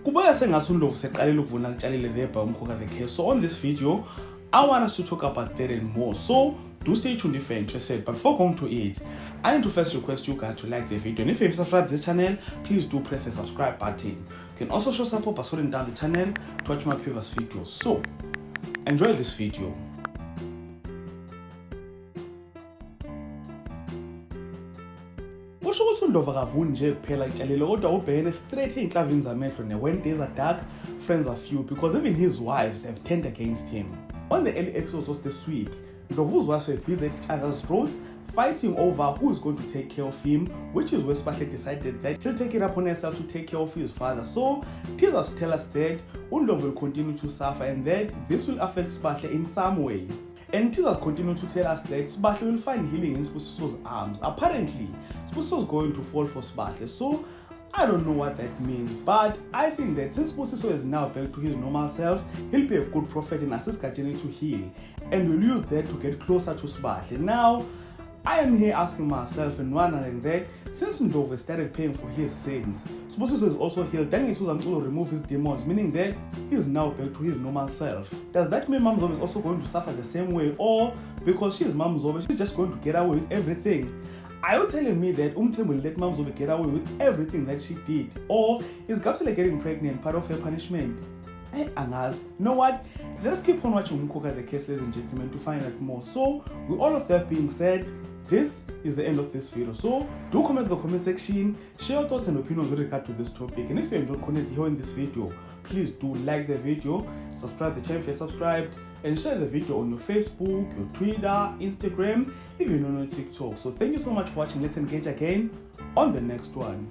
Kubaya sengathi uNdlovu seqalile ukuvuna kutshalile there by uMkhokha the case. So on this video, I want us to talk about that and more. So do stay tuned if you're interested. But before going to it, I need to first request you guys to like the video. And if you haven't subscribed to this channel, please do press the subscribe button. You can also show support by scrolling down the channel to watch my previous videos. So enjoy this video. Usho ukuthi uNdlovu akavuni nje kuphela itshalile kodwa ubhekene straight ey'nhlavini zamehlo ne-when days are dark, friends are few, because even his wives have turned against him. On the early episodes of this week, Ndlovu's wives were busy at each other's throats, fighting over who is going to take care of him, which is where Sibahle decided that she'll take it upon herself to take care of his father. So teasers tell us that uNdlovu will continue to suffer and that this will affect Sibahle in some way. And teasers continue to tell us that Sibahle will find healing in Sibusiso's arms. Apparently, Sibusiso is going to fall for Sibahle. So I don't know what that means, but I think that since Sibusiso is now back to his normal self, he'll be a good prophet and assist Gajeni to heal, and we'll use that to get closer to Sibahle. Now, I am here asking myself and wondering that since Ndlovu started paying for his sins, Sibusiso is also healed, then he will remove his demons, meaning that he is now back to his normal self. Does that mean Mam Zobe is also going to suffer the same way, or because she is Mam Zobe, she's just going to get away with everything? Are you telling me that Umthembu will let Mam Zobe get away with everything that she did, or is Gapsela getting pregnant part of her punishment? Hey, Angaz, you know what? Let's keep on watching Umkhokha the case, ladies and gentlemen, to find out more. So, with all of that being said, this is the end of this video. So do comment in the comment section, share your thoughts and opinions with regard to this topic. And if you enjoyed content here in this video, please do like the video, subscribe to the channel if you're subscribed, and share the video on your Facebook, your Twitter, Instagram, even on your TikTok. So thank you so much for watching. Let's engage again on the next one.